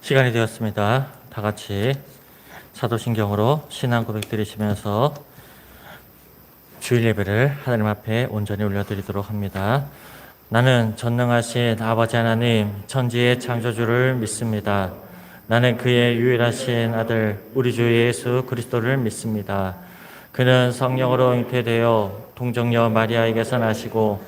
시간이 되었습니다. 다 같이 사도신경으로 신앙 고백 드리시면서 주일 예배를 하나님 앞에 온전히 올려드리도록 합니다. 나는 전능하신 아버지 하나님 천지의 창조주를 믿습니다. 나는 그의 유일하신 아들 우리 주 예수 그리스도를 믿습니다. 그는 성령으로 잉태되어 동정녀 마리아에게서 나시고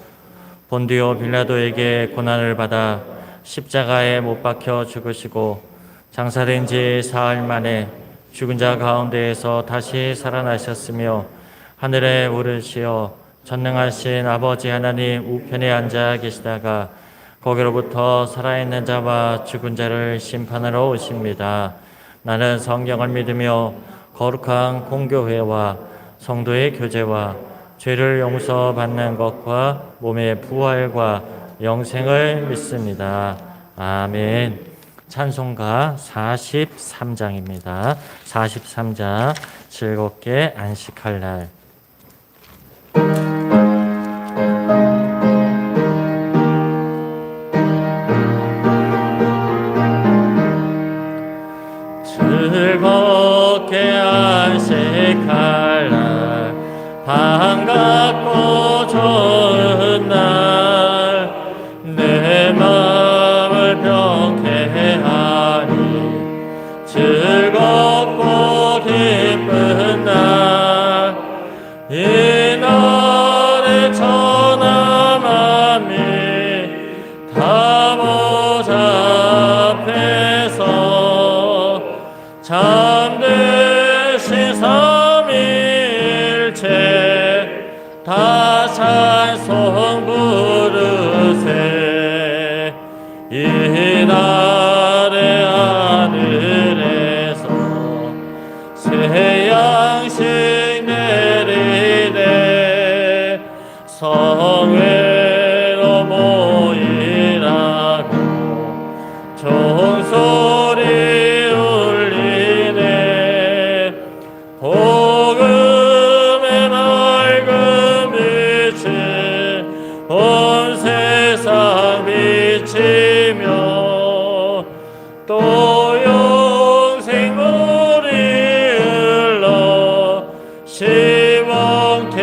본디오 빌라도에게 고난을 받아 십자가에 못 박혀 죽으시고 장사된 지 사흘 만에 죽은 자 가운데에서 다시 살아나셨으며 하늘에 오르시어 전능하신 아버지 하나님 우편에 앉아 계시다가 거기로부터 살아있는 자와 죽은 자를 심판하러 오십니다. 나는 성경을 믿으며 거룩한 공교회와 성도의 교제와 죄를 용서받는 것과 몸의 부활과 영생을 믿습니다. 아멘. 찬송가 43장입니다. 43장 즐겁게 안식할 날. 즐겁게 안식할 날 반갑고 좋은 날 내 마음을 병쾌하니 즐겁고 기쁜 날 이 날에 천하 만민 다 보좌 앞에서 참되신 삼위일체 다 찬송 부르세 이 날의 하늘에서 새 양식 내리되 성회로 모이라고 종소리 울리네 복음의 맑은 빛을 온 세상 비치며 또 영생 물이 흘러 시원케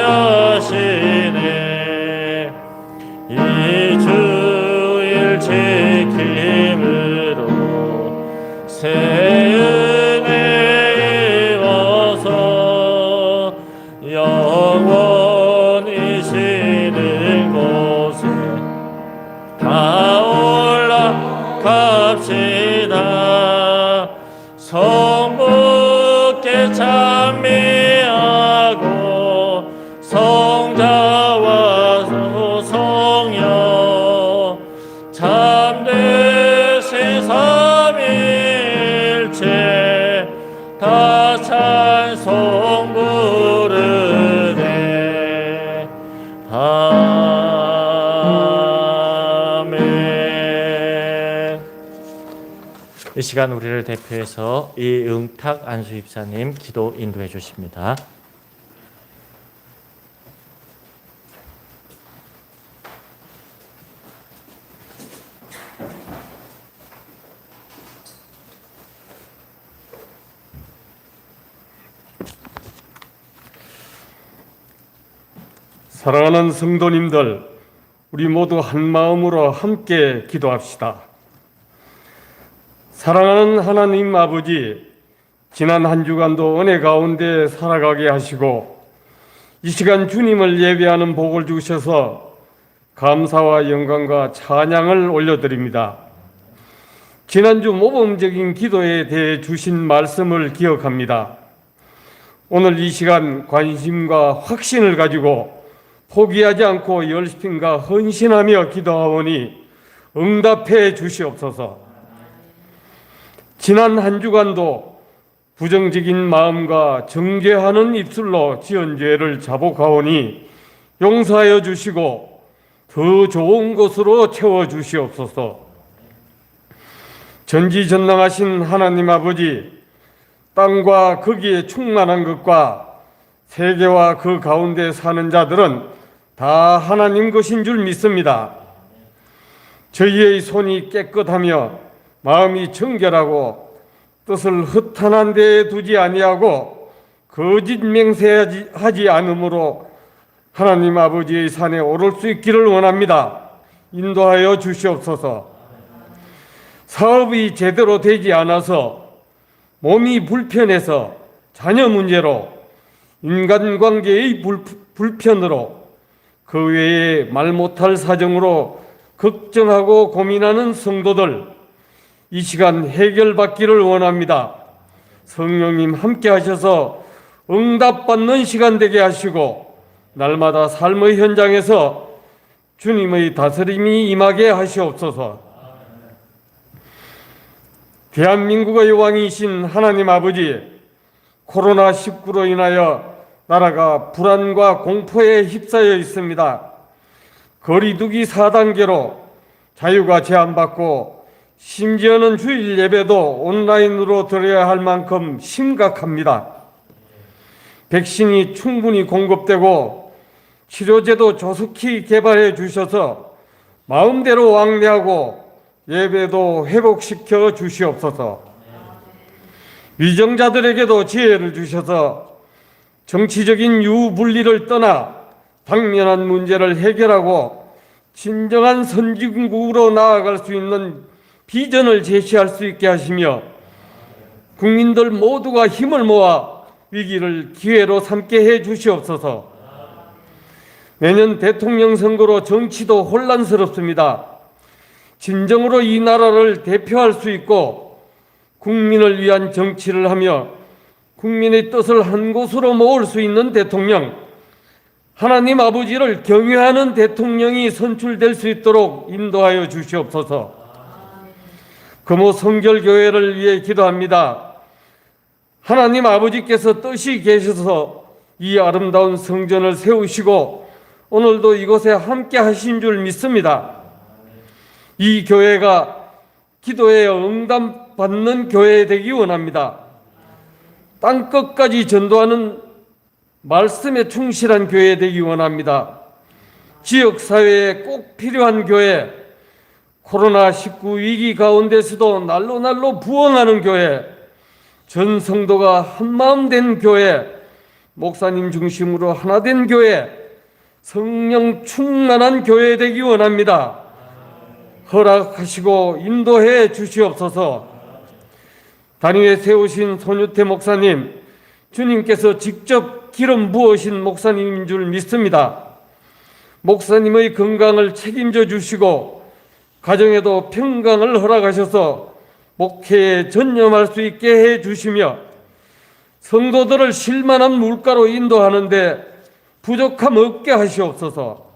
하시네 이 주일 지킴으로 새 은혜 입어서 영원히 쉬는 곳에 다 올라갑시다. 성부께 찬미하고 성자와 성령 참되신 삼위일체 다 찬송 부르네. 아멘. 이 시간 우리를 대표해서 이응탁 안수 집사님 기도 인도해 주십니다. 사랑하는 성도님들, 우리 모두 한 마음으로 함께 기도합시다. 사랑하는 하나님 아버지, 지난 한 주간도 은혜 가운데 살아가게 하시고 이 시간 주님을 예배하는 복을 주셔서 감사와 영광과 찬양을 올려드립니다. 지난주 모범적인 기도에 대해 주신 말씀을 기억합니다. 오늘 이 시간 관심과 확신을 가지고 포기하지 않고 열심과 헌신하며 기도하오니 응답해 주시옵소서. 지난 한 주간도 부정적인 마음과 정죄하는 입술로 지은 죄를 자복하오니 용서하여 주시고 더 좋은 것으로 채워 주시옵소서. 전지전능하신 하나님 아버지, 땅과 거기에 충만한 것과 세계와 그 가운데 사는 자들은 다 하나님 것인 줄 믿습니다. 저희의 손이 깨끗하며 마음이 정결하고 뜻을 허탄한 데에 두지 아니하고 거짓 맹세하지 않으므로 하나님 아버지의 산에 오를 수 있기를 원합니다. 인도하여 주시옵소서. 사업이 제대로 되지 않아서 몸이 불편해서 자녀 문제로 인간관계의 불편으로 그 외에 말 못할 사정으로 걱정하고 고민하는 성도들 이 시간 해결받기를 원합니다. 성령님 함께 하셔서 응답받는 시간 되게 하시고 날마다 삶의 현장에서 주님의 다스림이 임하게 하시옵소서. 대한민국의 왕이신 하나님 아버지, 코로나19로 인하여 나라가 불안과 공포에 휩싸여 있습니다. 거리두기 4단계로 자유가 제한받고 심지어는 주일 예배도 온라인으로 드려야 할 만큼 심각합니다. 백신이 충분히 공급되고 치료제도 조속히 개발해 주셔서 마음대로 왕래하고 예배도 회복시켜 주시옵소서. 위정자들에게도 지혜를 주셔서 정치적인 유불리를 떠나 당면한 문제를 해결하고 진정한 선진국으로 나아갈 수 있는 비전을 제시할 수 있게 하시며 국민들 모두가 힘을 모아 위기를 기회로 삼게 해 주시옵소서. 내년 대통령 선거로 정치도 혼란스럽습니다. 진정으로 이 나라를 대표할 수 있고 국민을 위한 정치를 하며 국민의 뜻을 한 곳으로 모을 수 있는 대통령, 하나님 아버지를 경외하는 대통령이 선출될 수 있도록 인도하여 주시옵소서. 금호 성결교회를 위해 기도합니다. 하나님 아버지께서 뜻이 계셔서 이 아름다운 성전을 세우시고 오늘도 이곳에 함께 하신 줄 믿습니다. 이 교회가 기도에 응답받는 교회 되기 원합니다. 땅끝까지 전도하는 말씀에 충실한 교회 되기 원합니다. 지역사회에 꼭 필요한 교회, 코로나19 위기 가운데서도 날로 부흥하는 교회, 전 성도가 한마음 된 교회, 목사님 중심으로 하나 된 교회, 성령 충만한 교회 되기 원합니다. 허락하시고 인도해 주시옵소서. 단위에 세우신 손유태 목사님, 주님께서 직접 기름 부으신 목사님인 줄 믿습니다. 목사님의 건강을 책임져 주시고 가정에도 평강을 허락하셔서 목회에 전념할 수 있게 해 주시며 성도들을 실만한 물가로 인도하는데 부족함 없게 하시옵소서.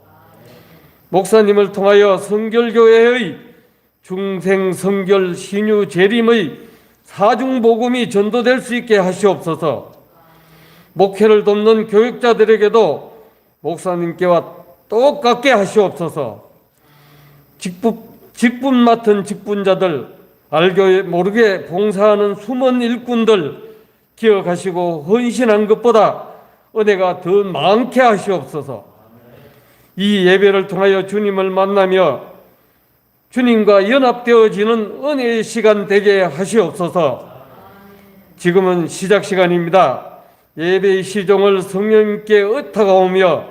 목사님을 통하여 성결교회의 중생, 성결, 신유, 재림의 사중복음이 전도될 수 있게 하시옵소서. 목회를 돕는 교육자들에게도 목사님께와 똑같게 하시옵소서. 직분 맡은 직분자들, 알게 모르게 봉사하는 숨은 일꾼들 기억하시고 헌신한 것보다 은혜가 더 많게 하시옵소서. 이 예배를 통하여 주님을 만나며 주님과 연합되어지는 은혜의 시간 되게 하시옵소서. 지금은 시작 시간입니다. 예배의 시종을 성령님께 의탁하오며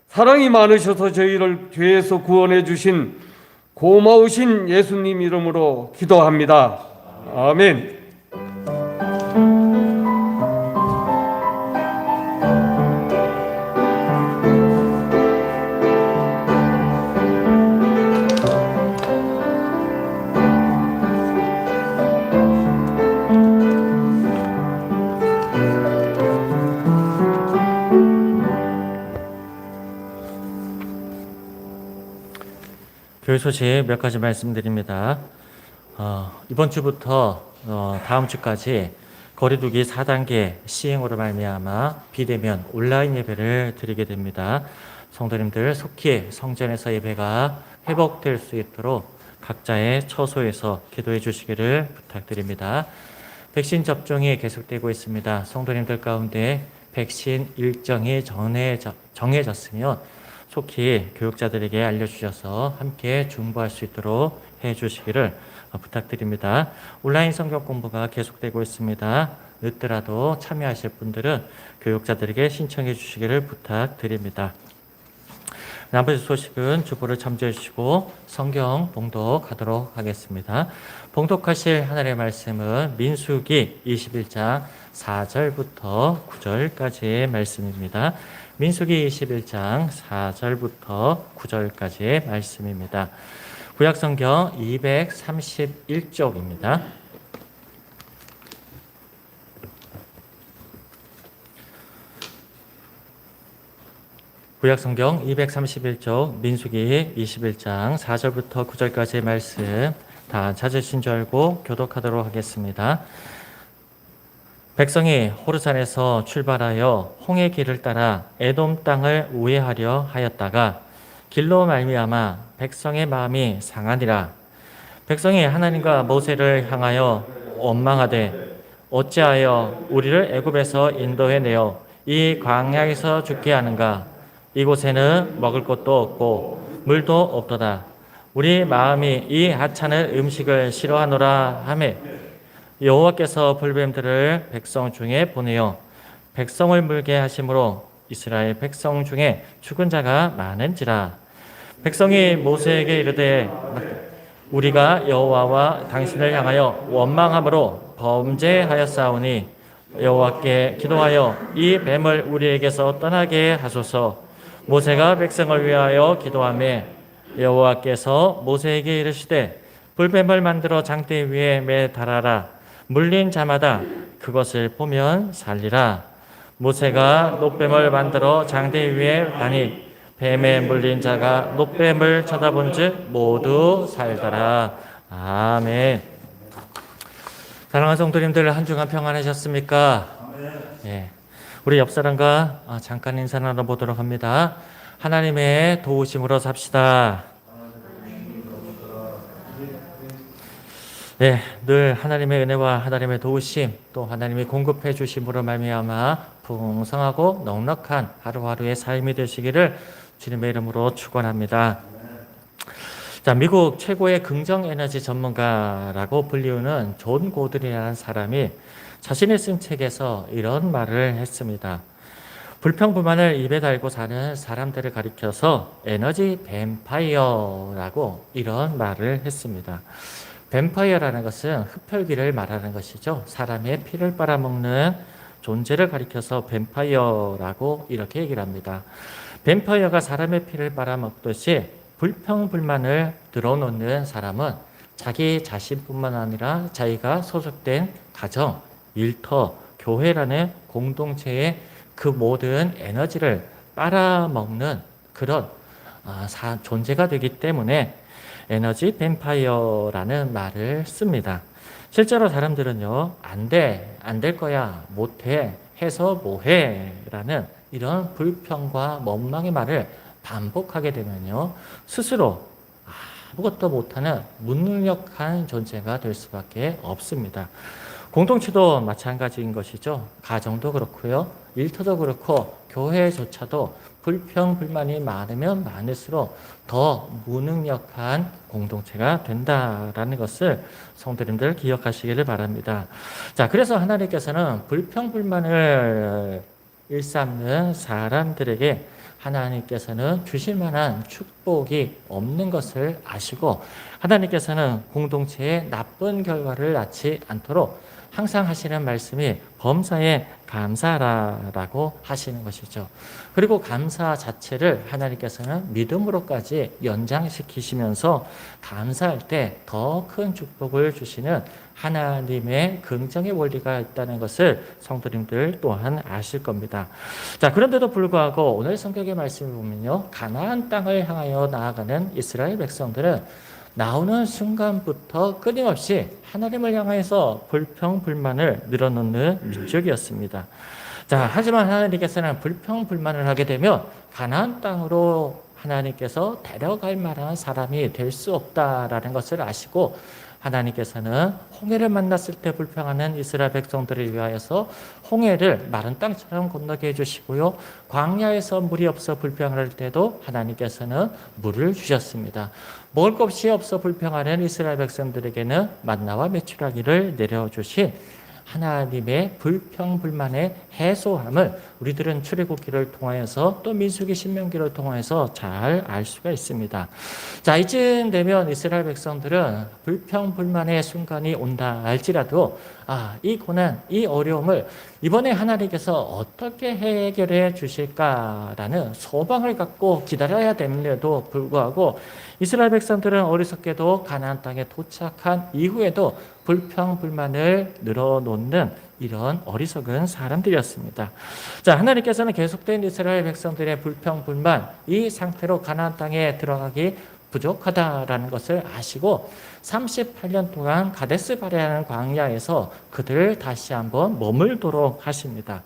사랑이 많으셔서 저희를 죄에서 구원해 주신 고마우신 예수님 이름으로 기도합니다. 아멘. 교회 소식 몇 가지 말씀드립니다. 이번 주부터 다음 주까지 거리두기 4단계 시행으로 말미암아 비대면 온라인 예배를 드리게 됩니다. 성도님들 속히 성전에서 예배가 회복될 수 있도록 각자의 처소에서 기도해 주시기를 부탁드립니다. 백신 접종이 계속되고 있습니다. 성도님들 가운데 백신 일정이 정해졌으면 속히 교육자들에게 알려주셔서 함께 중보할 수 있도록 해주시기를 부탁드립니다. 온라인 성경 공부가 계속되고 있습니다. 늦더라도 참여하실 분들은 교육자들에게 신청해 주시기를 부탁드립니다. 나머지 소식은 주보를 참조해 주시고 성경 봉독하도록 하겠습니다. 봉독하실 하나님의 말씀은 민수기 21장 4절부터 9절까지의 말씀입니다. 민수기 21장 4절부터 9절까지의 말씀입니다. 구약성경 231쪽입니다. 구약성경 231쪽 민수기 21장 4절부터 9절까지의 말씀 다 찾으신 줄 알고 교독하도록 하겠습니다. 백성이 호르산에서 출발하여 홍해 길을 따라 에돔 땅을 우회하려 하였다가 길로 말미암아 백성의 마음이 상하니라. 백성이 하나님과 모세를 향하여 원망하되 어찌하여 우리를 애굽에서 인도해 내어 이 광야에서 죽게 하는가? 이곳에는 먹을 것도 없고 물도 없도다. 우리 마음이 이 하찮은 음식을 싫어하노라 하매 여호와께서 불뱀들을 백성 중에 보내어 백성을 물게 하심으로 이스라엘 백성 중에 죽은 자가 많은지라. 백성이 모세에게 이르되 우리가 여호와와 당신을 향하여 원망함으로 범죄하였사오니 여호와께 기도하여 이 뱀을 우리에게서 떠나게 하소서. 모세가 백성을 위하여 기도하매 여호와께서 모세에게 이르시되 불뱀을 만들어 장대 위에 매달아라. 물린 자마다 그것을 보면 살리라. 모세가 놋뱀을 만들어 장대 위에 다니 뱀에 물린 자가 놋뱀을 쳐다본즉 모두 살더라. 아멘. 사랑하는 성도님들, 한 주간 평안하셨습니까? 예. 우리 옆 사람과 잠깐 인사 나눠보도록 합니다. 하나님의 도우심으로 삽시다. 네, 늘 하나님의 은혜와 하나님의 도우심, 또 하나님이 공급해 주심으로 말미암아 풍성하고 넉넉한 하루하루의 삶이 되시기를 주님의 이름으로 축원합니다. 자, 미국 최고의 긍정 에너지 전문가라고 불리우는 존 고든이라는 사람이 자신이 쓴 책에서 이런 말을 했습니다. 불평불만을 입에 달고 사는 사람들을 가리켜서 에너지 뱀파이어라고 이런 말을 했습니다. 뱀파이어라는 것은 흡혈귀를 말하는 것이죠. 사람의 피를 빨아먹는 존재를 가리켜서 뱀파이어라고 이렇게 얘기를 합니다. 뱀파이어가 사람의 피를 빨아먹듯이 불평불만을 늘어놓는 사람은 자기 자신뿐만 아니라 자기가 소속된 가정, 일터, 교회라는 공동체의 그 모든 에너지를 빨아먹는 그런 존재가 되기 때문에 에너지 뱀파이어라는 말을 씁니다. 실제로 사람들은요, 안 될 거야, 못해, 해서 뭐해 라는 이런 불평과 원망의 말을 반복하게 되면요, 스스로 아무것도 못하는 무능력한 존재가 될 수밖에 없습니다. 공동체도 마찬가지인 것이죠. 가정도 그렇고요, 일터도 그렇고 교회조차도 불평불만이 많으면 많을수록 더 무능력한 공동체가 된다라는 것을 성도님들 기억하시기를 바랍니다. 자, 그래서 하나님께서는 불평불만을 일삼는 사람들에게 하나님께서는 주실 만한 축복이 없는 것을 아시고 하나님께서는 공동체에 나쁜 결과를 낳지 않도록 항상 하시는 말씀이 범사에 감사하라라고 하시는 것이죠. 그리고 감사 자체를 하나님께서는 믿음으로까지 연장시키시면서 감사할 때 더 큰 축복을 주시는 하나님의 긍정의 원리가 있다는 것을 성도님들 또한 아실 겁니다. 자, 그런데도 불구하고 오늘 성경의 말씀을 보면요, 가나안 땅을 향하여 나아가는 이스라엘 백성들은 나오는 순간부터 끊임없이 하나님을 향해서 불평불만을 늘어놓는 민족이었습니다. 자, 하지만 하나님께서는 불평불만을 하게 되면 가나안 땅으로 하나님께서 데려갈 만한 사람이 될 수 없다라는 것을 아시고 하나님께서는 홍해를 만났을 때 불평하는 이스라엘 백성들을 위하여서 홍해를 마른 땅처럼 건너게 해주시고요. 광야에서 물이 없어 불평할 때도 하나님께서는 물을 주셨습니다. 먹을 것이 없어 불평하는 이스라엘 백성들에게는 만나와 메추라기를 내려주신 하나님의 불평불만의 해소함을 우리들은 출애굽기를 통하여서 또 민수기 신명기를 통하여서 잘 알 수가 있습니다. 자, 이쯤 되면 이스라엘 백성들은 불평불만의 순간이 온다 할지라도 이 고난, 이 어려움을 이번에 하나님께서 어떻게 해결해 주실까라는 소망을 갖고 기다려야 됨에도 불구하고 이스라엘 백성들은 어리석게도 가나안 땅에 도착한 이후에도 불평불만을 늘어놓는 이런 어리석은 사람들이었습니다. 자, 하나님께서는 계속된 이스라엘 백성들의 불평불만, 이 상태로 가나안 땅에 들어가기 부족하다라는 것을 아시고 38년 동안 가데스 바네아라는 광야에서 그들을 다시 한번 머물도록 하십니다.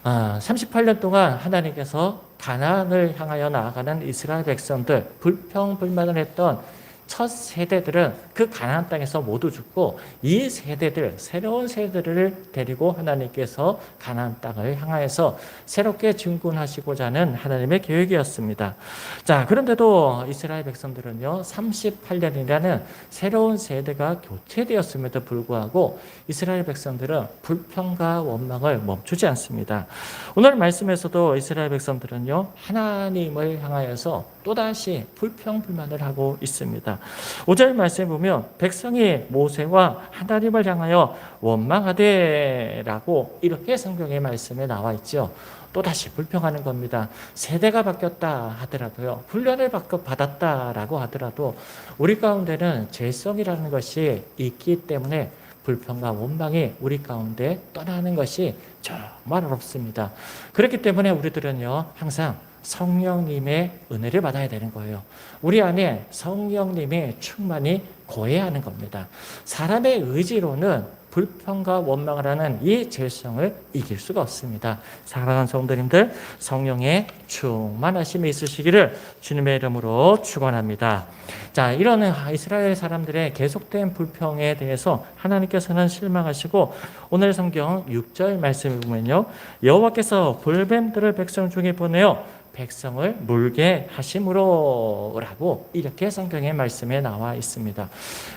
38년 동안 하나님께서 가나안을 향하여 나아가는 이스라엘 백성들, 불평불만을 했던 첫 세대들은 그 가나안 땅에서 모두 죽고 이 세대들, 새로운 세대를 데리고 하나님께서 가나안 땅을 향하여서 새롭게 증군하시고자 하는 하나님의 계획이었습니다. 자, 그런데도 이스라엘 백성들은요, 38년이라는 새로운 세대가 교체되었음에도 불구하고 이스라엘 백성들은 불평과 원망을 멈추지 않습니다. 오늘 말씀에서도 이스라엘 백성들은요, 하나님을 향하여서 또다시 불평불만을 하고 있습니다. 5절 말씀에 보면 백성이 모세와 하나님을 향하여 원망하되라고 이렇게 성경의 말씀에 나와 있죠. 또다시 불평하는 겁니다. 세대가 바뀌었다 하더라도요, 훈련을 받았다라고 하더라도 우리 가운데는 죄성이라는 것이 있기 때문에 불평과 원망이 우리 가운데 떠나는 것이 정말 어렵습니다. 그렇기 때문에 우리들은요, 항상 성령님의 은혜를 받아야 되는 거예요. 우리 안에 성령님의 충만이 고해야 하는 겁니다. 사람의 의지로는 불평과 원망을 하는 이 죄성을 이길 수가 없습니다. 사랑하는 성도님들, 성령의 충만하심이 있으시기를 주님의 이름으로 축원합니다. 자, 이런 이스라엘 사람들의 계속된 불평에 대해서 하나님께서는 실망하시고 오늘 성경 6절 말씀을 보면요, 여호와께서 불뱀들을 백성 중에 보내어 백성을 물게 하심으로라고 이렇게 성경의 말씀에 나와 있습니다.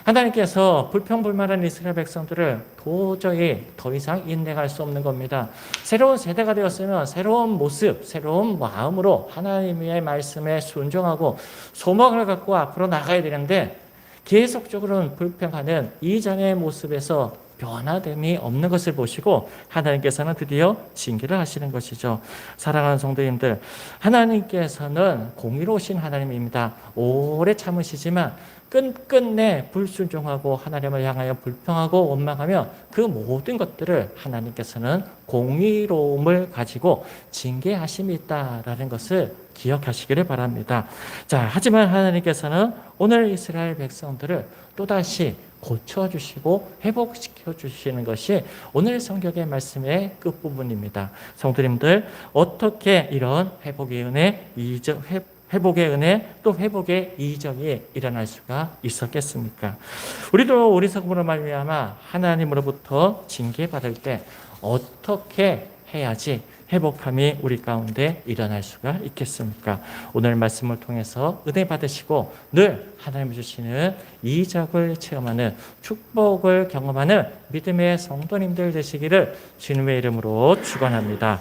하나님께서 불평불만한 이스라엘 백성들을 도저히 더 이상 인내할 수 없는 겁니다. 새로운 세대가 되었으면 새로운 모습, 새로운 마음으로 하나님의 말씀에 순종하고 소망을 갖고 앞으로 나가야 되는데 계속적으로는 불평하는 이전의 모습에서 변화됨이 없는 것을 보시고 하나님께서는 드디어 징계를 하시는 것이죠. 사랑하는 성도님들, 하나님께서는 공의로우신 하나님입니다. 오래 참으시지만 끝끝내 불순종하고 하나님을 향하여 불평하고 원망하며 그 모든 것들을 하나님께서는 공의로움을 가지고 징계하심이 있다라는 것을 기억하시기를 바랍니다. 자, 하지만 하나님께서는 오늘 이스라엘 백성들을 또다시 고쳐주시고 회복시켜 주시는 것이 오늘 성경의 말씀의 끝부분입니다. 성도님들, 어떻게 이런 회복의 은혜, 회복의 은혜, 또 회복의 이적이 일어날 수가 있었겠습니까? 우리도 어리석음으로 말미암아 하나님으로부터 징계받을 때 어떻게 해야지 회복함이 우리 가운데 일어날 수가 있겠습니까? 오늘 말씀을 통해서 은혜 받으시고 늘 하나님 주시는 이적을 체험하는, 축복을 경험하는 믿음의 성도님들 되시기를 주님의 이름으로 축원합니다.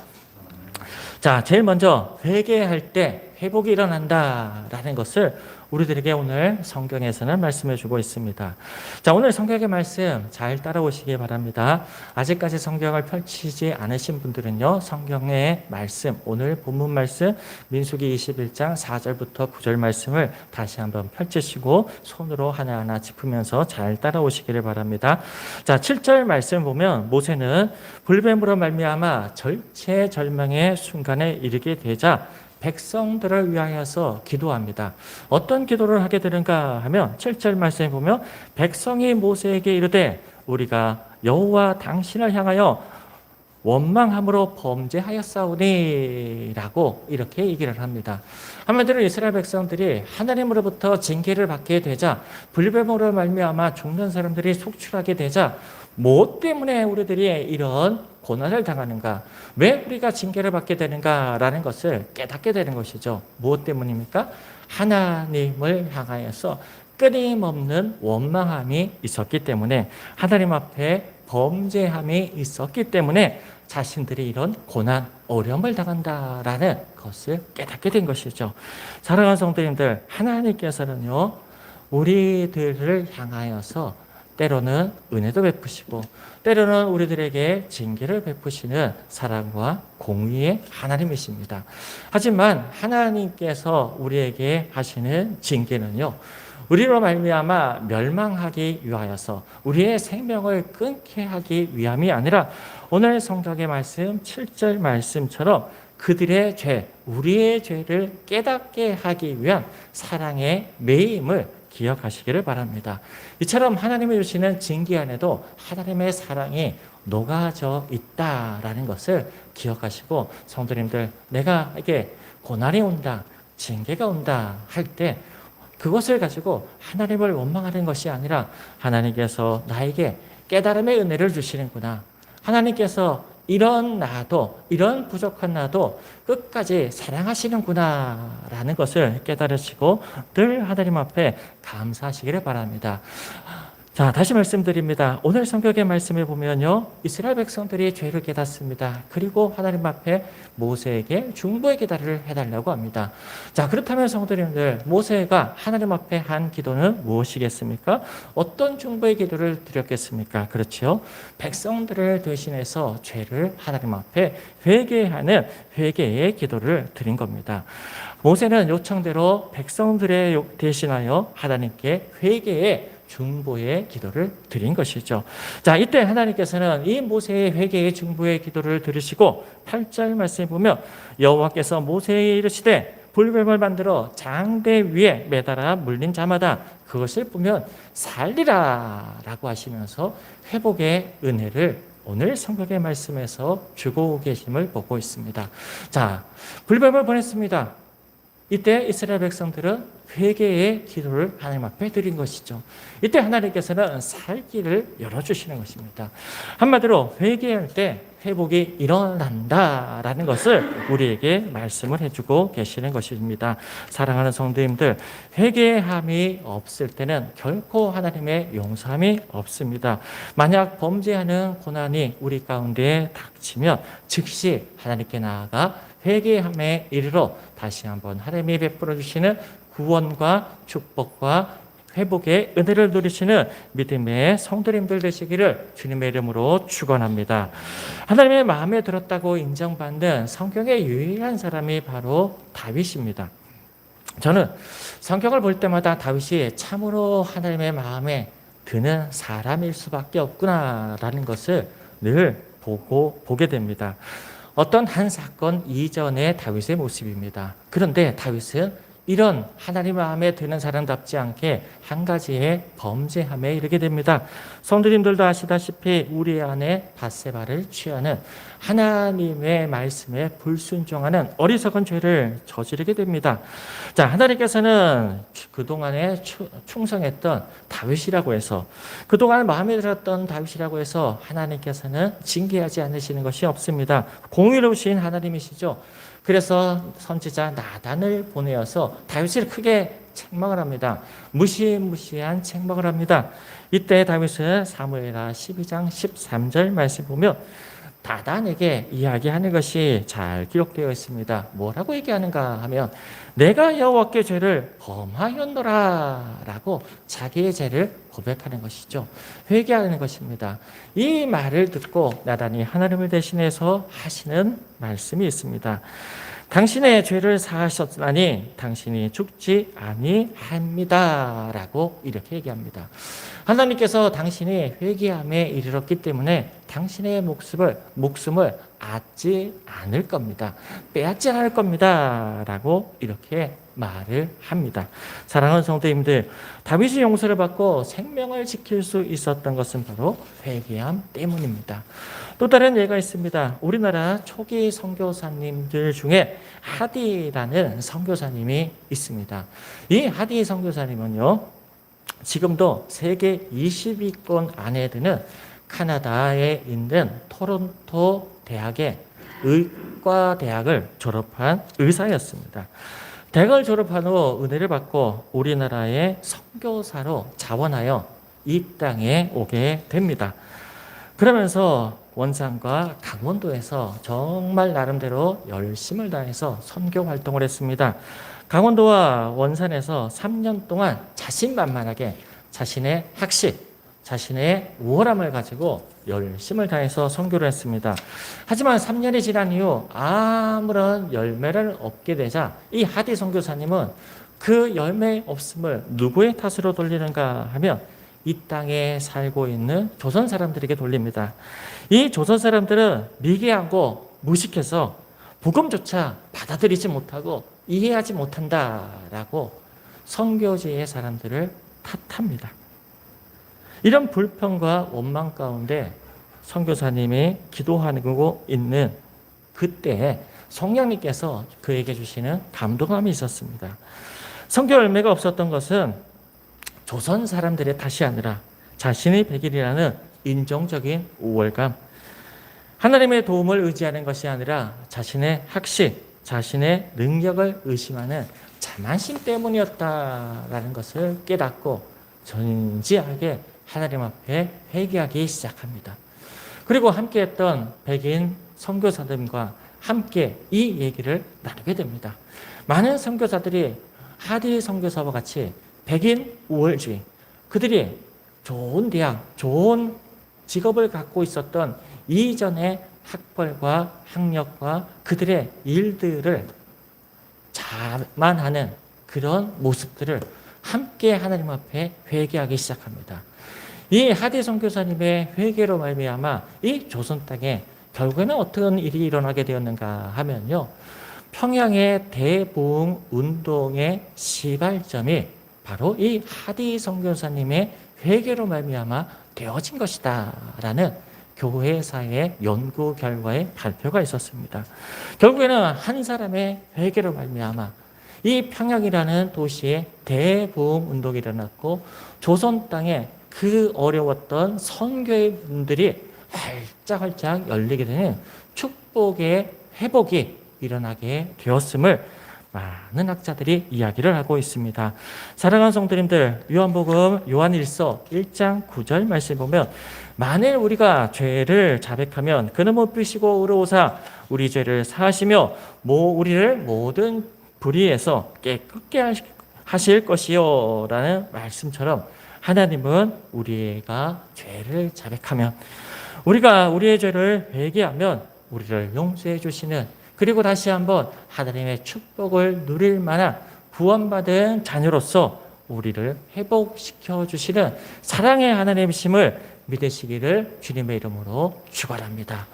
자, 제일 먼저 회개할 때 회복이 일어난다라는 것을 우리들에게 오늘 성경에서는 말씀해 주고 있습니다. 자, 오늘 성경의 말씀 잘 따라오시기 바랍니다. 아직까지 성경을 펼치지 않으신 분들은요, 성경의 말씀, 오늘 본문 말씀 민수기 21장 4절부터 9절 말씀을 다시 한번 펼치시고 손으로 하나하나 짚으면서 잘 따라오시기를 바랍니다. 자, 7절 말씀 보면 모세는 불뱀으로 말미암아 절체절명의 순간에 이르게 되자 백성들을 위하여서 기도합니다. 어떤 기도를 하게 되는가 하면 7절 말씀에 보면 백성이 모세에게 이르되 우리가 여호와 당신을 향하여 원망함으로 범죄하였사오니 라고 이렇게 얘기를 합니다. 한마디로 이스라엘 백성들이 하나님으로부터 징계를 받게 되자, 불뱀으로 말미암아 죽는 사람들이 속출하게 되자, 무엇 때문에 우리들이 이런 고난을 당하는가, 왜 우리가 징계를 받게 되는가라는 것을 깨닫게 되는 것이죠. 무엇 때문입니까? 하나님을 향하여서 끊임없는 원망함이 있었기 때문에, 하나님 앞에 범죄함이 있었기 때문에 자신들이 이런 고난, 어려움을 당한다라는 것을 깨닫게 된 것이죠. 사랑하는 성도님들, 하나님께서는요, 우리들을 향하여서 때로는 은혜도 베푸시고 때로는 우리들에게 징계를 베푸시는 사랑과 공의의 하나님이십니다. 하지만 하나님께서 우리에게 하시는 징계는요, 우리로 말미암아 멸망하기 위하여서 우리의 생명을 끊게 하기 위함이 아니라, 오늘 성경의 말씀 7절 말씀처럼 그들의 죄, 우리의 죄를 깨닫게 하기 위한 사랑의 매임을 기억하시기를 바랍니다. 이처럼 하나님이 주시는 징계 안에도 하나님의 사랑이 녹아져 있다라는 것을 기억하시고, 성도님들, 내가 이게 고난이 온다, 징계가 온다 할 때 그것을 가지고 하나님을 원망하는 것이 아니라, 하나님께서 나에게 깨달음의 은혜를 주시는구나, 하나님께서 이런 나도, 이런 부족한 나도 끝까지 사랑하시는구나 라는 것을 깨달으시고 늘 하나님 앞에 감사하시기를 바랍니다. 자, 다시 말씀드립니다. 오늘 성경의 말씀을 보면요, 이스라엘 백성들이 죄를 깨닫습니다. 그리고 하나님 앞에 모세에게 중보의 기도를 해달라고 합니다. 자, 그렇다면 성도님들, 모세가 하나님 앞에 한 기도는 무엇이겠습니까? 어떤 중보의 기도를 드렸겠습니까? 그렇죠. 백성들을 대신해서 죄를 하나님 앞에 회개하는 회개의 기도를 드린 겁니다. 모세는 요청대로 백성들의 대신하여 하나님께 회개의 중보의 기도를 드린 것이죠. 자, 이때 하나님께서는 이 모세의 회개의 중보의 기도를 들으시고 8절 말씀에 보면, 여호와께서 모세에게 이르시되 불뱀을 만들어 장대 위에 매달아 물린 자마다 그것을 보면 살리라 라고 하시면서 회복의 은혜를 오늘 성경의 말씀에서 주고 계심을 보고 있습니다. 자, 불뱀을 보냈습니다. 이때 이스라엘 백성들은 회개의 기도를 하나님 앞에 드린 것이죠. 이때 하나님께서는 살 길을 열어주시는 것입니다. 한마디로 회개할 때 회복이 일어난다라는 것을 우리에게 말씀을 해주고 계시는 것입니다. 사랑하는 성도님들, 회개함이 없을 때는 결코 하나님의 용서함이 없습니다. 만약 범죄하는 고난이 우리 가운데 닥치면 즉시 하나님께 나아가 회개함에 이르러 다시 한번 하나님이 베풀어 주시는 구원과 축복과 회복의 은혜를 누리시는 믿음의 성도님들 되시기를 주님의 이름으로 축원합니다. 하나님의 마음에 들었다고 인정받는 성경의 유일한 사람이 바로 다윗입니다. 저는 성경을 볼 때마다 다윗이 참으로 하나님의 마음에 드는 사람일 수밖에 없구나라는 것을 늘 보게 됩니다. 어떤 한 사건 이전의 다윗의 모습입니다. 그런데 다윗은 이런 하나님 마음에 드는 사람답지 않게 한 가지의 범죄함에 이르게 됩니다. 성도님들도 아시다시피 우리 안에 밧세바를 취하는 하나님의 말씀에 불순종하는 어리석은 죄를 저지르게 됩니다. 자, 하나님께서는 그동안에 충성했던 다윗이라고 해서, 그동안 마음에 들었던 다윗이라고 해서 하나님께서는 징계하지 않으시는 것이 없습니다. 공의로우신 하나님이시죠. 그래서 선지자 나단을 보내어서 다윗을 크게 책망을 합니다. 무시무시한 책망을 합니다. 이때 다윗은 사무엘하 12장 13절 말씀 보면 나단에게 이야기하는 것이 잘 기록되어 있습니다. 뭐라고 얘기하는가 하면, 내가 여호와께 죄를 범하였노라 라고 자기의 죄를 고백하는 것이죠. 회개하는 것입니다. 이 말을 듣고 나단이 하나님을 대신해서 하시는 말씀이 있습니다. 당신의 죄를 사하셨나니 당신이 죽지 아니합니다 라고 이렇게 얘기합니다. 하나님께서 당신이 회개함에 이르렀기 때문에 당신의 목숨을 앗지 않을 겁니다. 빼앗지 않을 겁니다. 라고 이렇게 말을 합니다. 사랑하는 성도님들, 다윗이 용서를 받고 생명을 지킬 수 있었던 것은 바로 회개함 때문입니다. 또 다른 예가 있습니다. 우리나라 초기 선교사님들 중에 하디라는 선교사님이 있습니다. 이 하디 선교사님은요, 지금도 세계 20위권 안에 드는 캐나다에 있는 토론토 대학의 의과대학을 졸업한 의사였습니다. 대학을 졸업한 후 은혜를 받고 우리나라의 선교사로 자원하여 이 땅에 오게 됩니다. 그러면서 원산과 강원도에서 정말 나름대로 열심을 다해서 선교 활동을 했습니다. 강원도와 원산에서 3년 동안 자신만만하게 자신의 학식, 자신의 우월함을 가지고 열심을 다해서 선교를 했습니다. 하지만 3년이 지난 이후 아무런 열매를 얻게 되자 이 하디 선교사님은 그 열매 없음을 누구의 탓으로 돌리는가 하면 이 땅에 살고 있는 조선 사람들에게 돌립니다. 이 조선 사람들은 미개하고 무식해서 복음조차 받아들이지 못하고 이해하지 못한다라고 선교지의 사람들을 탓합니다. 이런 불평과 원망 가운데 선교사님이 기도하고 있는 그때 성령님께서 그에게 주시는 감동함이 있었습니다. 선교 열매가 없었던 것은 조선 사람들의 탓이 아니라 자신의 백일이라는 인종적인 우월감, 하나님의 도움을 의지하는 것이 아니라 자신의 학식, 자신의 능력을 의심하는 자만심 때문이었다라는 것을 깨닫고 진지하게 하나님 앞에 회개하기 시작합니다. 그리고 함께했던 백인 선교사들과 함께 이 얘기를 나누게 됩니다. 많은 선교사들이 하디 선교사와 같이 백인 우월주의, 그들이 좋은 대학, 좋은 직업을 갖고 있었던 이전의 학벌과 학력과 그들의 일들을 자만하는 그런 모습들을 함께 하나님 앞에 회개하기 시작합니다. 이 하디 선교사님의 회개로 말미암아 이 조선 땅에 결국에는 어떤 일이 일어나게 되었는가 하면요, 평양의 대부흥 운동의 시발점이 바로 이 하디 선교사님의 회개로 말미암아 되어진 것이다라는 교회사의 연구 결과의 발표가 있었습니다. 결국에는 한 사람의 회개로 말미암아 이 평양이라는 도시에 대부흥 운동이 일어났고 조선 땅에 그 어려웠던 선교의 문들이 활짝활짝 열리게 되는 축복의 회복이 일어나게 되었음을 많은 학자들이 이야기를 하고 있습니다. 사랑하는 성도님들, 요한복음 요한일서 1장 9절 말씀 보면 만일 우리가 죄를 자백하면 그는 못 비시고 의로우사 우리 죄를 사하시며 우리를 모든 불의에서 깨끗게 하실 것이요 라는 말씀처럼 하나님은 우리가 죄를 자백하면, 우리가 우리의 죄를 회개하면 우리를 용서해 주시는, 그리고 다시 한번 하나님의 축복을 누릴 만한 구원받은 자녀로서 우리를 회복시켜 주시는 사랑의 하나님이심을 믿으시기를 주님의 이름으로 축원합니다.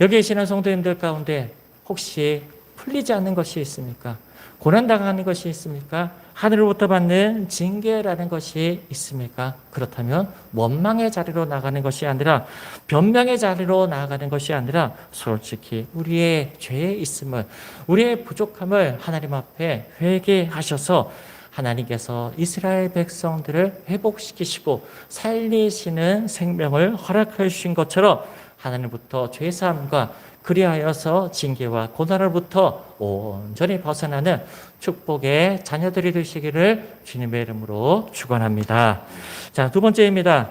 여기 계시는 성도님들 가운데 혹시 풀리지 않는 것이 있습니까? 고난당하는 것이 있습니까? 하늘로부터 받는 징계라는 것이 있습니까? 그렇다면 원망의 자리로 나가는 것이 아니라, 변명의 자리로 나아가는 것이 아니라 솔직히 우리의 죄에 있음을, 우리의 부족함을 하나님 앞에 회개하셔서 하나님께서 이스라엘 백성들을 회복시키시고 살리시는 생명을 허락해 주신 것처럼 하나님부터 죄사함과 그리하여서 징계와 고난으로부터 온전히 벗어나는 축복의 자녀들이 되시기를 주님의 이름으로 축원합니다. 자, 두 번째입니다.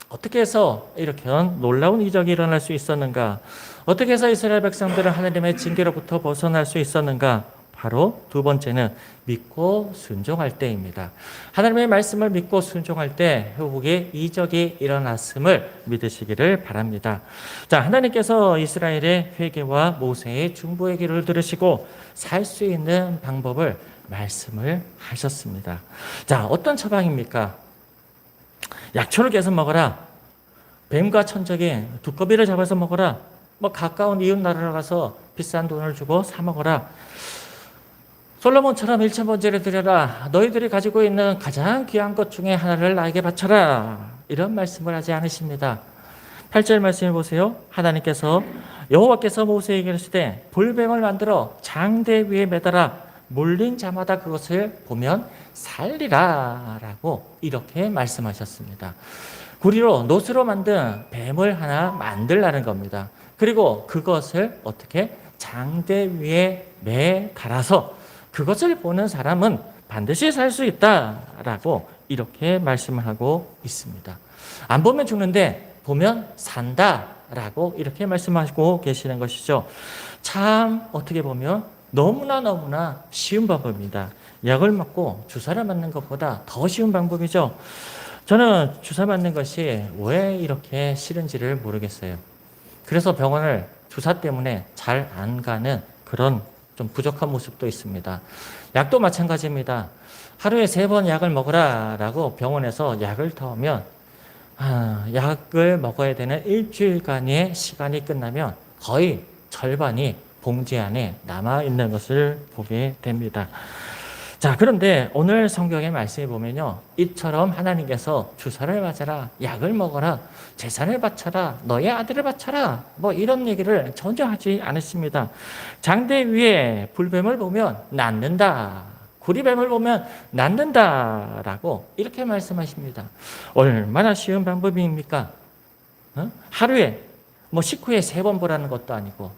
어떻게 해서 이렇게 놀라운 이적이 일어날 수 있었는가? 어떻게 해서 이스라엘 백성들은 하나님의 징계로부터 벗어날 수 있었는가? 바로 두 번째는 믿고 순종할 때입니다. 하나님의 말씀을 믿고 순종할 때 회복의 이적이 일어났음을 믿으시기를 바랍니다. 자, 하나님께서 이스라엘의 회개와 모세의 중보의 기도를 들으시고 살 수 있는 방법을 말씀을 하셨습니다. 자, 어떤 처방입니까? 약초를 깨서 먹어라. 뱀과 천적이 두꺼비를 잡아서 먹어라. 뭐 가까운 이웃 나라로 가서 비싼 돈을 주고 사 먹어라. 솔로몬처럼 일천번제를 드려라. 너희들이 가지고 있는 가장 귀한 것 중에 하나를 나에게 바쳐라. 이런 말씀을 하지 않으십니다. 8절 말씀을 보세요. 하나님께서 여호와께서 모세에게 이르시되 볼뱀을 만들어 장대 위에 매달아 몰린 자마다 그것을 보면 살리라 라고 이렇게 말씀하셨습니다. 구리로 노스로 만든 뱀을 하나 만들라는 겁니다. 그리고 그것을 어떻게 장대 위에 매달아서 그것을 보는 사람은 반드시 살 수 있다라고 이렇게 말씀을 하고 있습니다. 안 보면 죽는데 보면 산다라고 이렇게 말씀하시고 계시는 것이죠. 참 어떻게 보면 너무나 쉬운 방법입니다. 약을 맞고 주사를 맞는 것보다 더 쉬운 방법이죠. 저는 주사 맞는 것이 왜 이렇게 싫은지를 모르겠어요. 그래서 병원을 주사 때문에 잘 안 가는 그런 좀 부족한 모습도 있습니다. 약도 마찬가지입니다. 하루에 3번 약을 먹으라 라고 병원에서 약을 터오면 약을 먹어야 되는 일주일간의 시간이 끝나면 거의 절반이 봉지 안에 남아있는 것을 보게 됩니다. 자, 그런데 오늘 성경의 말씀에 보면요, 이처럼 하나님께서 주사를 맞아라, 약을 먹어라, 재산을 바쳐라, 너의 아들을 바쳐라, 뭐 이런 얘기를 전혀 하지 않으십니다. 장대 위에 불뱀을 보면 낫는다, 구리뱀을 보면 낫는다라고 이렇게 말씀하십니다. 얼마나 쉬운 방법입니까? 하루에 뭐 식후에 3번 보라는 것도 아니고,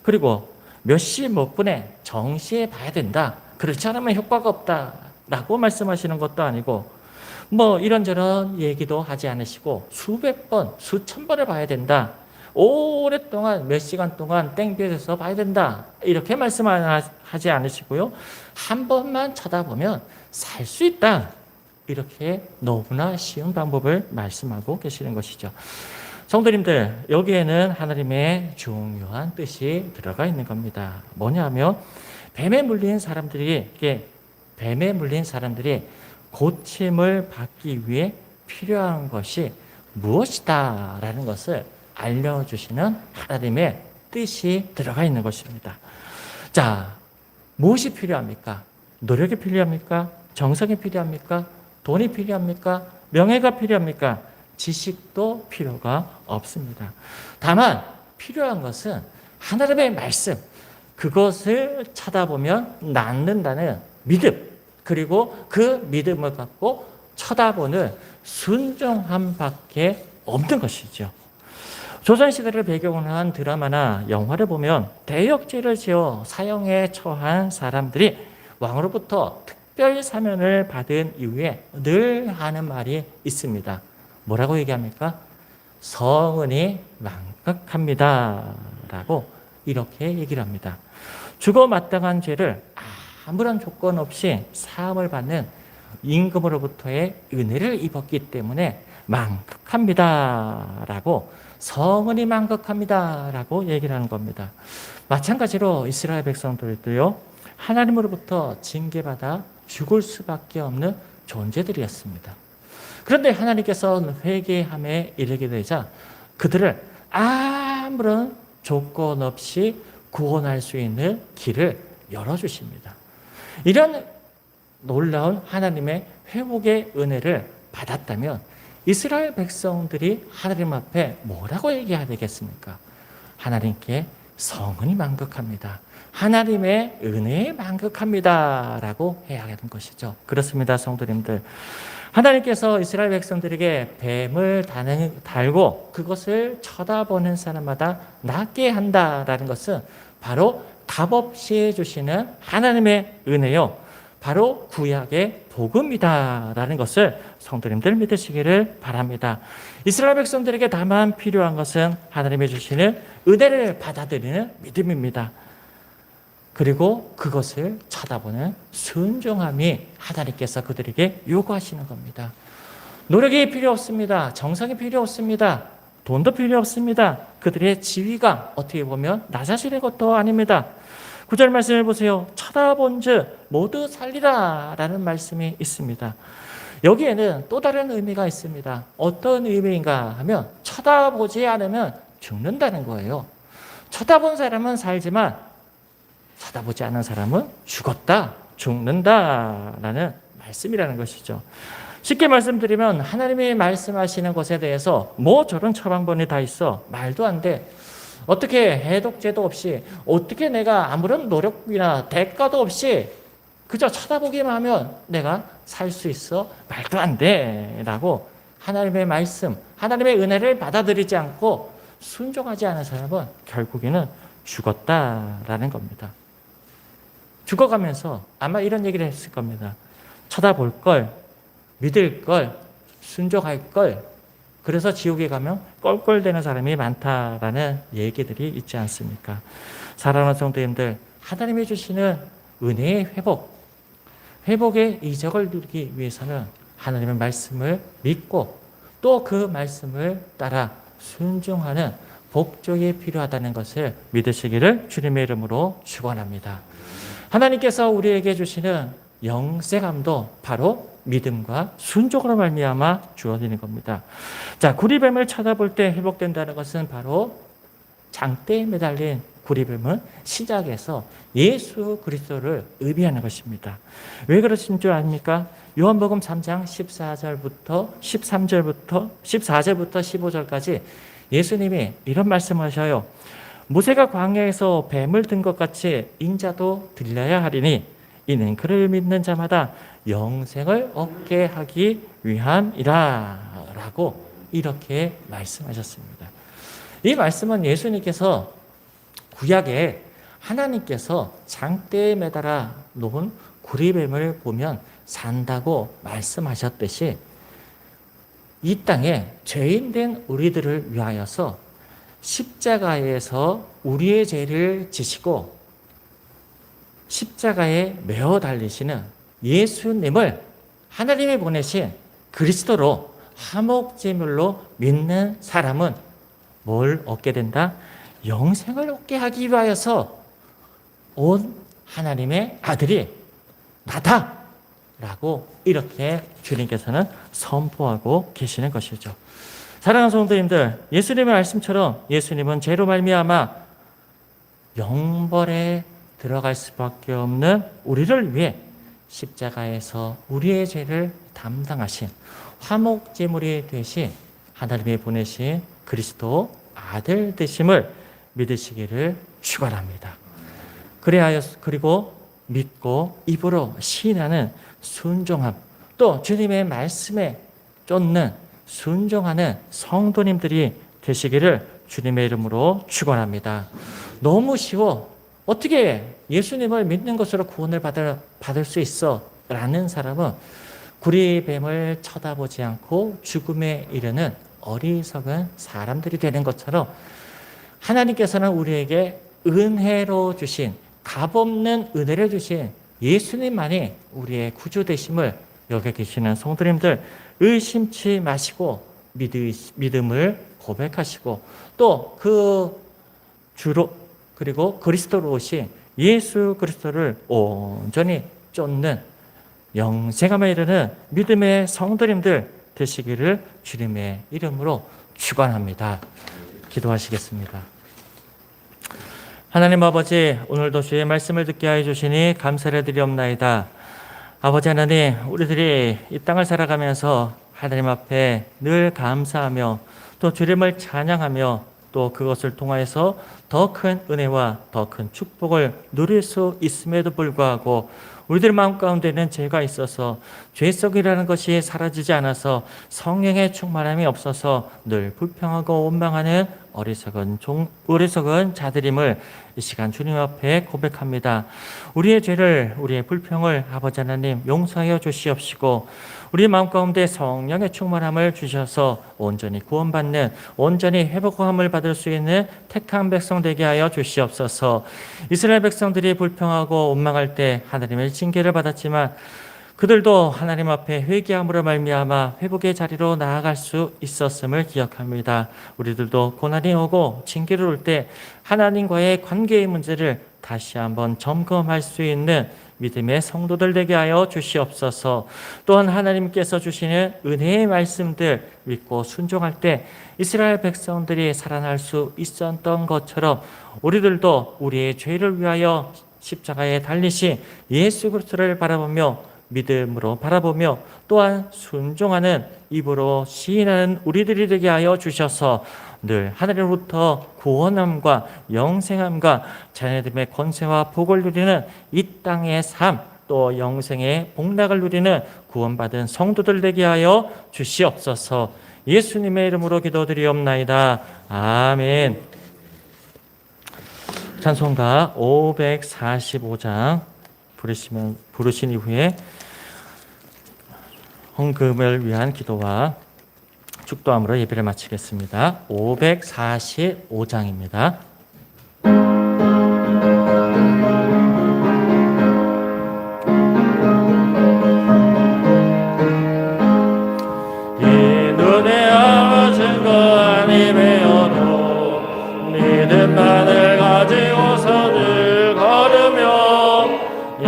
그리고 몇 시 몇 분에 정시에 봐야 된다. 그렇지 않으면 효과가 없다라고 말씀하시는 것도 아니고, 뭐 이런저런 얘기도 하지 않으시고 수백 번, 수천 번을 봐야 된다. 오랫동안 몇 시간 동안 땡볕에서 봐야 된다. 이렇게 말씀하지 않으시고요. 한 번만 쳐다보면 살 수 있다. 이렇게 너무나 쉬운 방법을 말씀하고 계시는 것이죠. 성도님들, 여기에는 하나님의 중요한 뜻이 들어가 있는 겁니다. 뭐냐면 뱀에 물린 사람들이 고침을 받기 위해 필요한 것이 무엇이다 라는 것을 알려주시는 하나님의 뜻이 들어가 있는 것입니다. 자, 무엇이 필요합니까? 노력이 필요합니까? 정성이 필요합니까? 돈이 필요합니까? 명예가 필요합니까? 지식도 필요가 없습니다. 다만 필요한 것은 하나님의 말씀, 그것을 쳐다보면 낫는다는 믿음, 그리고 그 믿음을 갖고 쳐다보는 순종함밖에 없는 것이죠. 조선시대를 배경으로 한 드라마나 영화를 보면 대역죄를 지어 사형에 처한 사람들이 왕으로부터 특별 사면을 받은 이후에 늘 하는 말이 있습니다. 뭐라고 얘기합니까? 성은이 망각합니다 라고 이렇게 얘기를 합니다. 죽어 마땅한 죄를 아무런 조건 없이 사함을 받는 임금으로부터의 은혜를 입었기 때문에 망각합니다 라고, 성은이 망각합니다 라고 얘기를 하는 겁니다. 마찬가지로 이스라엘 백성들도요, 하나님으로부터 징계받아 죽을 수밖에 없는 존재들이었습니다. 그런데 하나님께서 회개함에 이르게 되자 그들을 아무런 조건 없이 구원할 수 있는 길을 열어주십니다. 이런 놀라운 하나님의 회복의 은혜를 받았다면 이스라엘 백성들이 하나님 앞에 뭐라고 얘기해야 되겠습니까? 하나님께 성은이 만극합니다. 하나님의 은혜에 만극합니다 라고 해야 하는 것이죠. 그렇습니다, 성도님들. 하나님께서 이스라엘 백성들에게 뱀을 달고 그것을 쳐다보는 사람마다 낫게 한다라는 것은 바로 값없이 주시는 하나님의 은혜요, 바로 구약의 복음이다라는 것을 성도님들 믿으시기를 바랍니다. 이스라엘 백성들에게 다만 필요한 것은 하나님이 주시는 은혜를 받아들이는 믿음입니다. 그리고 그것을 쳐다보는 순종함이 하나님께서 그들에게 요구하시는 겁니다. 노력이 필요 없습니다. 정성이 필요 없습니다. 돈도 필요 없습니다. 그들의 지위가 어떻게 보면 낮아지는 것도 아닙니다. 9절 말씀을 보세요. 쳐다본즉 모두 살리라 라는 말씀이 있습니다. 여기에는 또 다른 의미가 있습니다. 어떤 의미인가 하면 쳐다보지 않으면 죽는다는 거예요. 쳐다본 사람은 살지만 쳐다보지 않은 사람은 죽었다, 죽는다라는 말씀이라는 것이죠. 쉽게 말씀드리면 하나님이 말씀하시는 것에 대해서 뭐 저런 처방본이 다 있어, 말도 안 돼, 어떻게 해독제도 없이, 어떻게 내가 아무런 노력이나 대가도 없이 그저 쳐다보기만 하면 내가 살 수 있어, 말도 안 돼 라고 하나님의 말씀, 하나님의 은혜를 받아들이지 않고 순종하지 않은 사람은 결국에는 죽었다라는 겁니다. 죽어가면서 아마 이런 얘기를 했을 겁니다. 쳐다볼 걸, 믿을 걸, 순종할 걸, 그래서 지옥에 가면 껄껄대는 사람이 많다라는 얘기들이 있지 않습니까? 사랑하는 성도님들, 하나님이 주시는 은혜의 회복의 이적을 누리기 위해서는 하나님의 말씀을 믿고 또 그 말씀을 따라 순종하는 복종이 필요하다는 것을 믿으시기를 주님의 이름으로 축원합니다. 하나님께서 우리에게 주시는 영생함도 바로 믿음과 순종으로 말미암아 주어지는 겁니다. 자, 구리뱀을 쳐다볼 때 회복된다는 것은 바로 장대에 매달린 구리뱀은 시작에서 예수 그리스도를 의미하는 것입니다. 왜 그러신 줄 아십니까? 요한복음 3장 14절부터 15절까지 예수님이 이런 말씀하셔요. 모세가 광야에서 뱀을 든 것 같이 인자도 들려야 하리니 이는 그를 믿는 자마다 영생을 얻게 하기 위함이라 라고 이렇게 말씀하셨습니다. 이 말씀은 예수님께서 구약에 하나님께서 장대에 매달아 놓은 구리뱀을 보면 산다고 말씀하셨듯이 이 땅에 죄인된 우리들을 위하여서 십자가에서 우리의 죄를 지시고 십자가에 매어 달리시는 예수님을 하나님이 보내신 그리스도로 화목제물로 믿는 사람은 뭘 얻게 된다? 영생을 얻게 하기 위하여서 온 하나님의 아들이 나다 라고 이렇게 주님께서는 선포하고 계시는 것이죠. 사랑하는 성도님들, 예수님의 말씀처럼 예수님은 죄로 말미암아 영벌에 들어갈 수밖에 없는 우리를 위해 십자가에서 우리의 죄를 담당하신 화목제물이 되신 하나님이 보내신 그리스도 아들 되심을 믿으시기를 축원합니다. 그리고 믿고 입으로 시인하는 순종함, 또 주님의 말씀에 쫓는 순종하는 성도님들이 되시기를 주님의 이름으로 축원합니다. 너무 쉬워. 어떻게 예수님을 믿는 것으로 구원을 받을 수 있어? 라는 사람은 구리뱀을 쳐다보지 않고 죽음에 이르는 어리석은 사람들이 되는 것처럼 하나님께서는 우리에게 은혜로 주신, 값없는 은혜를 주신 예수님만이 우리의 구주 되심을 여기 계시는 성도님들 의심치 마시고 믿음을 고백하시고 또 그 주로 그리고 그리스도로 오신 예수 그리스도를 온전히 쫓는 영생함에 이르는 믿음의 성도님들 되시기를 주님의 이름으로 축원합니다. 기도하시겠습니다. 하나님 아버지, 오늘도 주의 말씀을 듣게 하여 주시니 감사를 드리옵나이다. 아버지 하나님, 우리들이 이 땅을 살아가면서 하나님 앞에 늘 감사하며 또 주님을 찬양하며 또 그것을 통하여서 더 큰 은혜와 더 큰 축복을 누릴 수 있음에도 불구하고 우리들 마음 가운데는 죄가 있어서 죄성이라는 것이 사라지지 않아서 성령의 충만함이 없어서 늘 불평하고 원망하는 어리석은 자들임을 이 시간 주님 앞에 고백합니다. 우리의 죄를, 우리의 불평을 아버지 하나님 용서하여 주시옵시고 우리 마음 가운데 성령의 충만함을 주셔서 온전히 구원받는, 온전히 회복함을 받을 수 있는 택한 백성 되게 하여 주시옵소서. 이스라엘 백성들이 불평하고 원망할 때 하나님의 징계를 받았지만 그들도 하나님 앞에 회개함으로 말미암아 회복의 자리로 나아갈 수 있었음을 기억합니다. 우리들도 고난이 오고 징계를 올 때 하나님과의 관계의 문제를 다시 한번 점검할 수 있는 믿음의 성도들 되게 하여 주시옵소서. 또한 하나님께서 주시는 은혜의 말씀들 믿고 순종할 때 이스라엘 백성들이 살아날 수 있었던 것처럼 우리들도 우리의 죄를 위하여 십자가에 달리신 예수 그리스도를 바라보며 믿음으로 바라보며 또한 순종하는 입으로 시인하는 우리들이 되게 하여 주셔서 늘 하늘로부터 구원함과 영생함과 자녀들의 권세와 복을 누리는 이 땅의 삶, 또 영생의 복락을 누리는 구원받은 성도들 되게 하여 주시옵소서. 예수님의 이름으로 기도드리옵나이다. 아멘. 찬송가 545장 부르신 이후에 헌금을 위한 기도와 축도함으로 예배를 마치겠습니다. 545장입니다. 이 눈에 아무증거 아니매어도 믿음만을 가지고서 늘 걸으며 이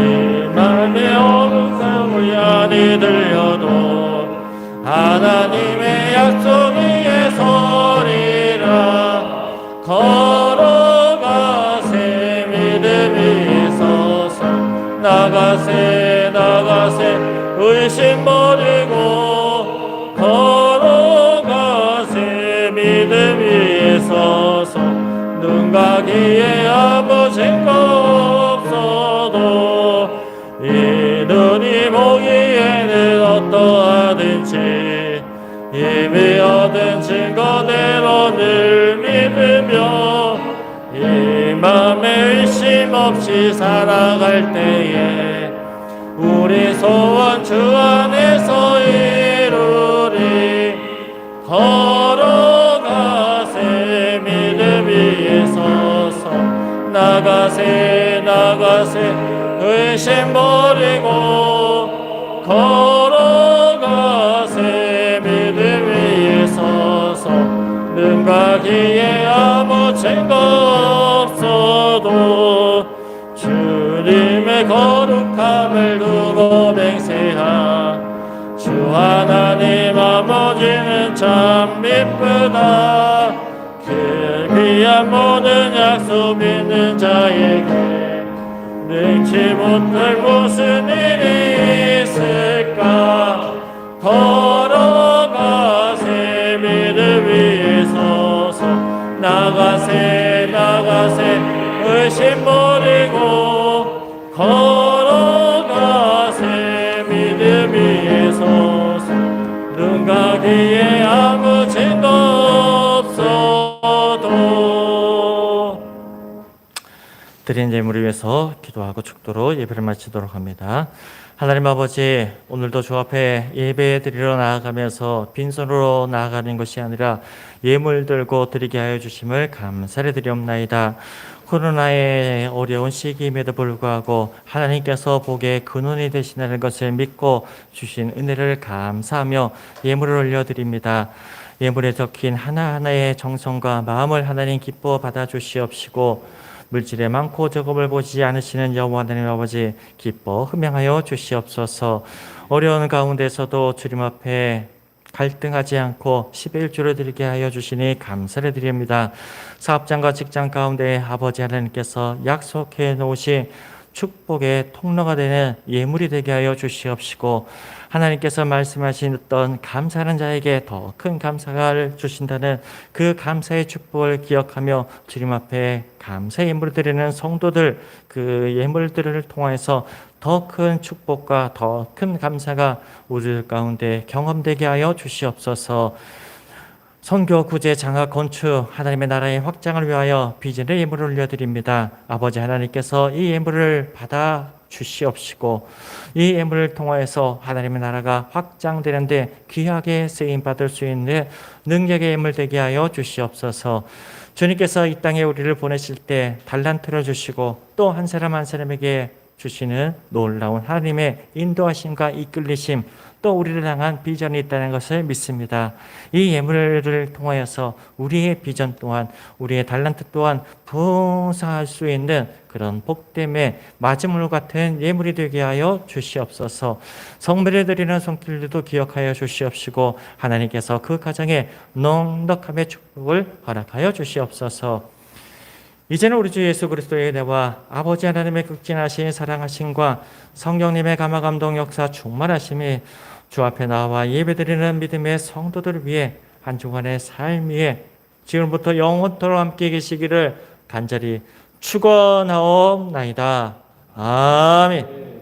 맘에 어긋한 우연이 들려도 하나님의 약속 위에 서리라 걸어가세 믿음 위에 서서 나가세 의심 버리고 걸어가세 믿음 위에 서서 눈 가기에 아무 증거 없어도 이 눈이 보기에는 어떠하든지 이미 얻은 증거대로 늘 믿으며 이 맘에 의심 없이 살아갈 때에 우리 소원 주 안에서 이루리 걸어가세 믿음 위에 서서 나가세 의심 버리고 걸어가세 믿음 위에 서서 눈 가기에 아무 증거 없어도 주님의 거룩함을 두고 맹세하 주 하나님 아버지는 참 미쁘다 그 귀한 모든 약속 믿는 자에게 능치 못할 무슨 일이 있을까 걸어가세 믿음 위에 서서 나가세 의심 버리고 걸어가세 믿음 위에 서서 눈 가기에 아무 증거 없어도 드린 예물을 위해서 기도하고 축도로 예배를 마치도록 합니다. 하나님 아버지, 오늘도 주 앞에 예배 드리러 나아가면서 빈손으로 나아가는 것이 아니라 예물 들고 드리게 하여 주심을 감사를 드리옵나이다. 코로나의 어려운 시기임에도 불구하고 하나님께서 복의 근원이 되시는 것을 믿고 주신 은혜를 감사하며 예물을 올려드립니다. 예물에 적힌 하나하나의 정성과 마음을 하나님 기뻐 받아주시옵시고 물질에 많고 적음을 보지 않으시는 여호와 하나님 아버지 기뻐 흠양하여 주시옵소서. 어려운 가운데서도 주님 앞에 갈등하지 않고 11조를 드리게 하여 주시니 감사를 드립니다. 사업장과 직장 가운데 아버지 하나님께서 약속해 놓으신 축복의 통로가 되는 예물이 되게 하여 주시옵시고 하나님께서 말씀하신 어떤 감사하는 자에게 더 큰 감사를 주신다는 그 감사의 축복을 기억하며 주님 앞에 감사의 예물을 드리는 성도들 그 예물들을 통해서 더 큰 축복과 더 큰 감사가 우리들 가운데 경험되게 하여 주시옵소서. 선교, 구제, 장학, 건축 하나님의 나라의 확장을 위하여 비전의 예물을 올려드립니다. 아버지 하나님께서 이 예물을 받아 주시옵시고 이 예물을 통하여서 하나님의 나라가 확장되는데 귀하게 쓰임받을 수 있는 능력의 예물 되게 하여 주시옵소서. 주님께서 이 땅에 우리를 보내실 때 달란트를 주시고 또 한 사람 한 사람에게 주시는 놀라운 하나님의 인도하심과 이끌리심 또 우리를 향한 비전이 있다는 것을 믿습니다. 이 예물을 통하여서 우리의 비전 또한 우리의 달란트 또한 부흥할 수 있는 그런 복됨의 마지물 같은 예물이 되게 하여 주시옵소서. 성물을 드리는 손길들도 기억하여 주시옵시고 하나님께서 그 가정에 넉넉함의 축복을 허락하여 주시옵소서. 이제는 우리 주 예수 그리스도의 은혜와 아버지 하나님의 극진하신 사랑하심과 성령님의 감화감동 역사 충만하심이 주 앞에 나와 예배드리는 믿음의 성도들을 위해 한 주간의 삶 위에 지금부터 영원토록 함께 계시기를 간절히 축원하옵나이다. 아멘.